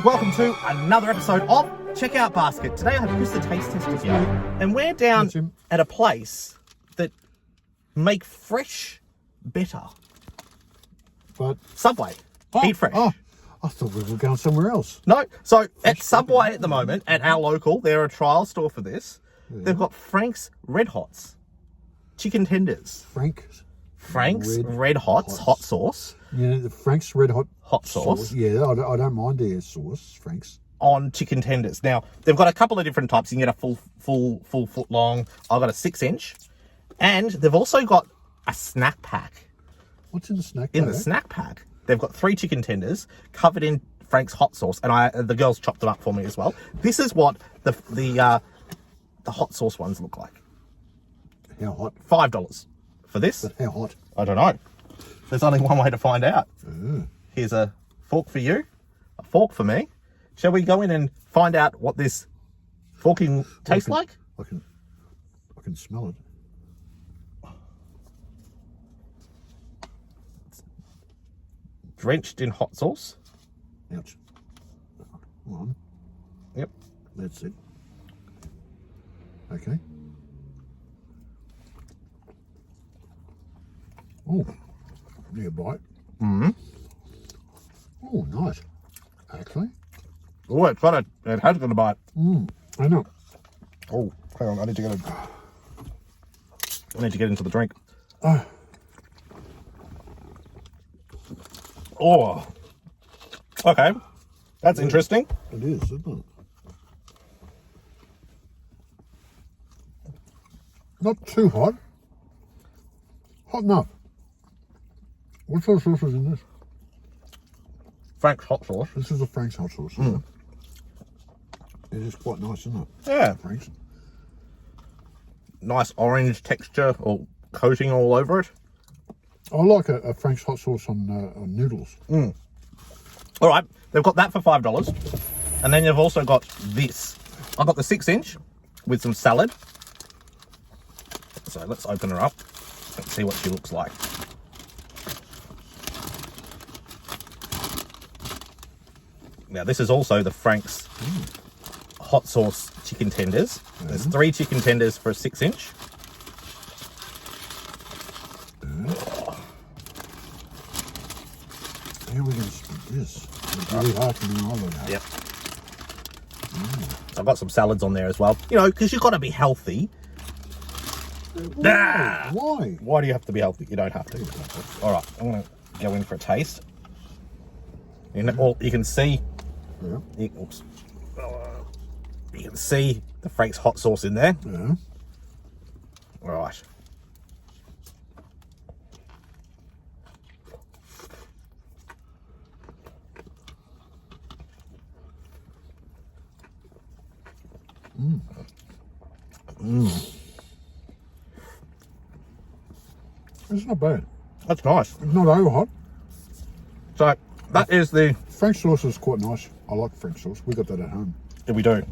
and welcome to another episode of Checkout Basket. Today I have Chris the Taste Tester here, and we're down at a place that make fresh better. But Subway. Eat fresh. Oh, I thought we were going somewhere else. No, so at Subway at the moment, at our local, they're a trial store for this. Yeah. They've got Frank's RedHots chicken tenders. Frank's RedHots hot sauce. Yeah, the Frank's RedHot hot sauce. Yeah, I don't mind their sauce, Frank's. On chicken tenders. Now, they've got a couple of different types. You can get a full foot long. I've got a 6-inch. And they've also got a snack pack. What's in the snack pack? In the snack pack, they've got 3 chicken tenders covered in Frank's hot sauce. And the girls chopped them up for me as well. This is what the hot sauce ones look like. How hot? $5 for this. But how hot? I don't know. There's only one way to find out. Ooh. Here's a fork for you, a fork for me. Shall we go in and find out what this forking tastes like? I can smell it. It's drenched in hot sauce. Ouch. Come on. Yep. That's it. Okay. Oh, need a bite. Mm-hmm. Oh, nice. Actually. Oh, it has got a bite. I know. Oh, hang on, I need to get into the drink. Oh. Okay. That's interesting. It is, isn't it? Not too hot. Hot enough. What sort of sauce is in this? Frank's hot sauce. This is a Frank's hot sauce. It is quite nice, isn't it? Yeah. Frank's. Nice orange texture or coating all over it. I like a Frank's hot sauce on noodles. All right, they've got that for $5. And then you've also got this. I've got the 6-inch with some salad. So let's open her up and see what she looks like. Now, this is also the Frank's hot sauce chicken tenders. There's 3 chicken tenders for a 6-inch. How are we going to split this? It's really hard for me to know. Yep. So I've got some salads on there as well. You know, because you've got to be healthy. Why? Why? Why do you have to be healthy? You don't have to. All right, I'm going to go in for a taste. You can see. Yeah. Oops. You can see the Frank's hot sauce in there. Yeah. All right. It's not bad. That's nice. It's not over hot. So that is the... Frank's sauce is quite nice. I like Frank's sauce. We got that at home. Yeah, we do.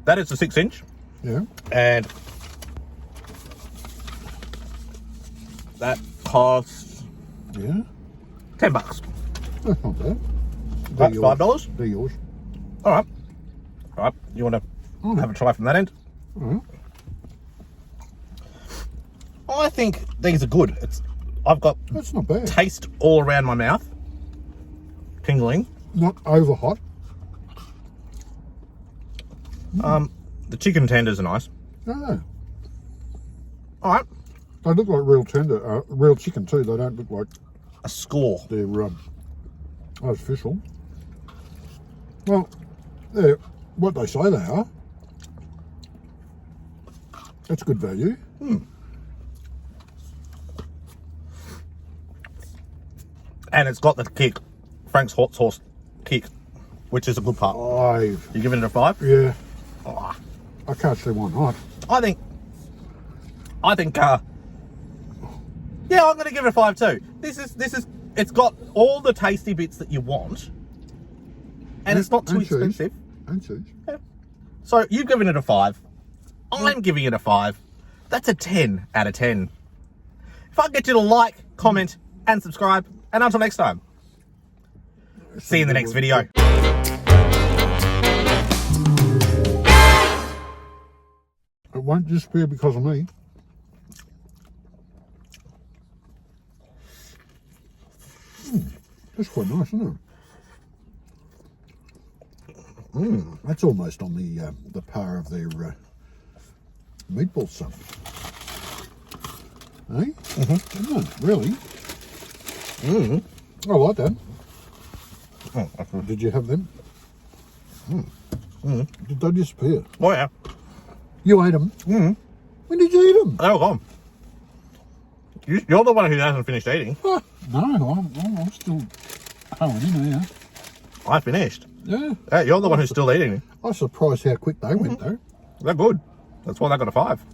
That is the 6-inch. Yeah. And that costs Yeah. $10. That's not bad. That's $5. They're yours. All right. All right. You want to have a try from that end? I think these are good. I've got That's not bad. taste all around my mouth. Tingling. Not over hot. The chicken tenders are nice. No. All right. They look like real chicken too. They don't look like A score. they're artificial. Well, they're what they say they are. That's good value. And it's got the kick. Frank's hot sauce kick, which is a good part. You giving it a 5? Yeah. Oh, I can't see why not. I think, yeah, I'm going to give it a 5 too. It's got all the tasty bits that you want, and it's not too expensive. And cheese. Yeah. So you've given it a 5. I'm giving it a 5. That's a 10 out of 10. If I can get you to like, comment, and subscribe, and until next time. See you in the next video. It won't disappear because of me. That's quite nice, isn't it? That's almost on the par of their meatball stuff. Eh? Isn't it? Really? I like that. Oh, Did you have them? Did they disappear? oh yeah. You ate them? When did you eat them? They were gone. You're the one who hasn't finished eating. No, I'm still hoeing in there. I finished. Yeah. You're the one who's still eating. I was surprised how quick they went though. They're good. That's why they got a 5.